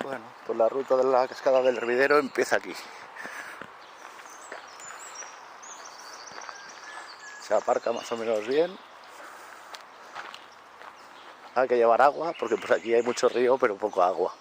Bueno, pues la ruta de la cascada del Hervidero empieza aquí. Se aparca más o menos bien. Hay que llevar agua porque por aquí hay mucho río pero poco agua.